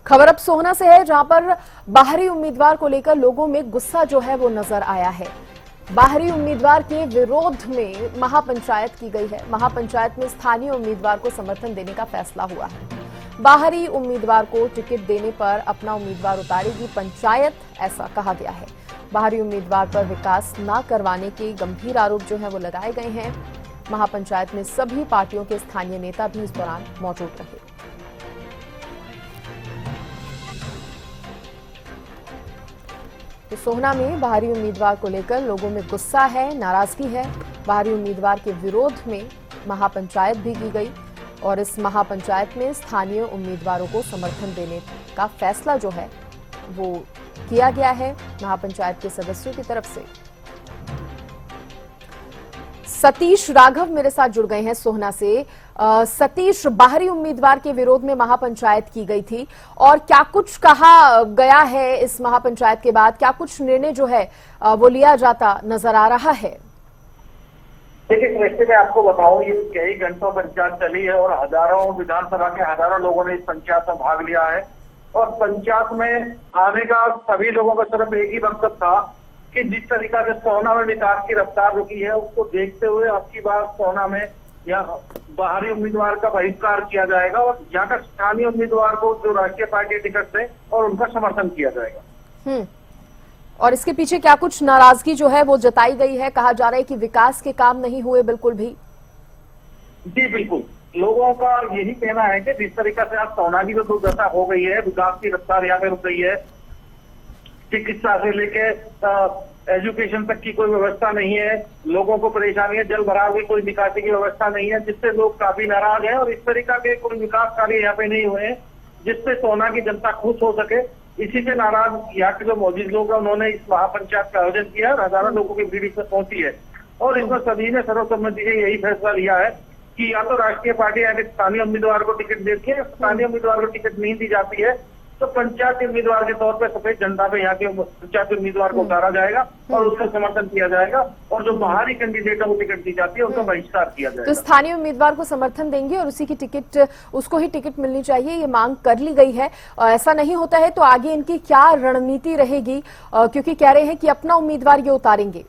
खबर अब सोहना से है, जहां पर बाहरी उम्मीदवार को लेकर लोगों में गुस्सा जो है वो नजर आया है। बाहरी उम्मीदवार के विरोध में महापंचायत की गई है। महापंचायत में स्थानीय उम्मीदवार को समर्थन देने का फैसला हुआ है। बाहरी उम्मीदवार को टिकट देने पर अपना उम्मीदवार उतारेगी पंचायत, ऐसा कहा गया है। बाहरी उम्मीदवार पर विकास न करवाने के गंभीर आरोप जो है वो लगाए गए हैं। महापंचायत में सभी पार्टियों के स्थानीय नेता भी इस दौरान मौजूद रहे। तो सोहना में बाहरी उम्मीदवार को लेकर लोगों में गुस्सा है, नाराजगी है। बाहरी उम्मीदवार के विरोध में महापंचायत भी की गई और इस महापंचायत में स्थानीय उम्मीदवारों को समर्थन देने का फैसला जो है वो किया गया है महापंचायत के सदस्यों की तरफ से। सतीश राघव मेरे साथ जुड़ गए हैं सोहना से। सतीश, बाहरी उम्मीदवार के विरोध में महापंचायत की गई थी और क्या कुछ कहा गया है इस महापंचायत के बाद? क्या कुछ निर्णय जो है वो लिया जाता नजर आ रहा है? देखिए सृष्टि, मैं आपको बताऊं, ये कई घंटों पंचायत चली है और हजारों विधानसभा के हजारों लोगों ने इस पंचायत में भाग लिया है। और पंचायत में आने का सभी लोगों का सिर्फ एक ही मकसद था कि जिस तरीका से सोहना में विकास की रफ्तार रुकी है उसको देखते हुए अब की बार सोहना में यहाँ बाहरी उम्मीदवार का बहिष्कार किया जाएगा और यहाँ का स्थानीय उम्मीदवार को जो राष्ट्रीय पार्टी टिकट है और उनका समर्थन किया जाएगा। और इसके पीछे क्या कुछ नाराजगी जो है वो जताई गई है? कहा जा रहा है कि विकास के काम नहीं हुए बिल्कुल भी। जी बिल्कुल, लोगों का यही कहना है कि जिस तरीका से आज सोहना की जो दुर्दशा हो गई है, विकास की रफ्तार यहाँ पे रुक गई है, चिकित्सा से लेके एजुकेशन तक की कोई व्यवस्था नहीं है, लोगों को परेशानी है, जल भराव की कोई निकासी की व्यवस्था नहीं है, जिससे लोग काफी नाराज हैं और इस तरीका के कोई विकास कार्य यहाँ पे नहीं हुए हैं जिससे सोहना की जनता खुश हो सके। इसी से नाराज यहाँ के जो मौजूद लोग हैं उन्होंने इस महापंचायत का आयोजन किया और हजारों लोगों की भीड़ इसमें पहुंची है और इसमें सभी ने सर्वसम्मति से यही फैसला लिया है कि या तो राष्ट्रीय पार्टी या स्थानीय उम्मीदवार को टिकट देती है, स्थानीय उम्मीदवार को टिकट नहीं दी जाती है तो पंचायत के उम्मीदवार के तौर पर सफेद झंडा पे यहाँ के पंचायत उम्मीदवार को उतारा जाएगा और उसका समर्थन किया जाएगा और जो बाहरी कैंडिडेट है वो टिकट दी जाती है उनका बहिष्कार किया जाएगा। तो स्थानीय उम्मीदवार को समर्थन देंगे और उसी की टिकट, उसको ही टिकट मिलनी चाहिए, ये मांग कर ली गई है। ऐसा नहीं होता है तो आगे इनकी क्या रणनीति रहेगी, क्योंकि कह रहे हैं कि अपना उम्मीदवार ये उतारेंगे?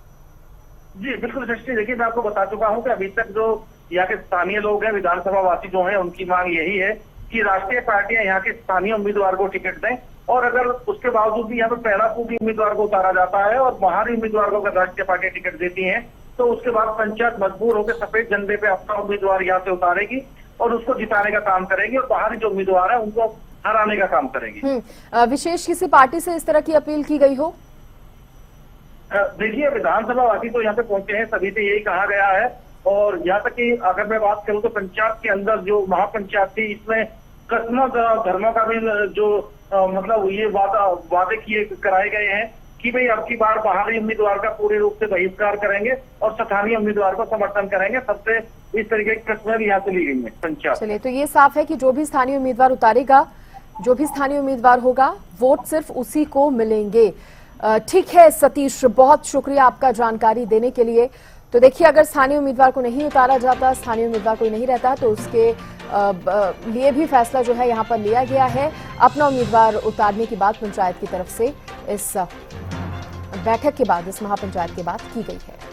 जी बिल्कुल सृष्टि, देखिए मैं आपको बता चुका हूँ कि अभी तक जो यहाँ के स्थानीय लोग हैं, विधानसभा वासी जो है, उनकी मांग यही है कि राष्ट्रीय पार्टियां यहाँ के स्थानीय उम्मीदवार को टिकट दें और अगर उसके बावजूद भी यहाँ पर पहला फूटी उम्मीदवार को उतारा जाता है और बाहरी उम्मीदवार को अगर राष्ट्रीय पार्टी टिकट देती है तो उसके बाद पंचायत मजबूर होकर सफेद झंडे पे अपना उम्मीदवार यहाँ से उतारेगी और उसको जिताने का काम करेगी और बाहरी जो उम्मीदवार है उनको हराने का काम करेगी। विशेष किसी पार्टी से इस तरह की अपील की गई हो? देखिए विधानसभा वासी तो यहाँ पे पहुंचे हैं, सभी से यही कहा गया है और यहाँ तक कि अगर मैं बात करूं तो पंचायत के अंदर जो महापंचायत थी इसमें कस्मों धर्मों का भी जो मतलब ये वादे किए कराए गए हैं कि भाई अब की बार बाहरी उम्मीदवार का पूरे रूप से बहिष्कार करेंगे और स्थानीय उम्मीदवार को समर्थन करेंगे। सबसे इस तरीके की कस्में भी यहाँ से ली गई है पंचायत। चलिए, तो ये साफ है कि जो भी स्थानीय उम्मीदवार उतारेगा, जो भी स्थानीय उम्मीदवार होगा, वोट सिर्फ उसी को मिलेंगे। ठीक है सतीश, बहुत शुक्रिया आपका जानकारी देने के लिए। तो देखिए, अगर स्थानीय उम्मीदवार को नहीं उतारा जाता, स्थानीय उम्मीदवार कोई नहीं रहता तो उसके लिए भी फैसला जो है यहाँ पर लिया गया है। अपना उम्मीदवार उतारने की बात पंचायत की तरफ से इस बैठक के बाद, इस महापंचायत के बाद की गई है।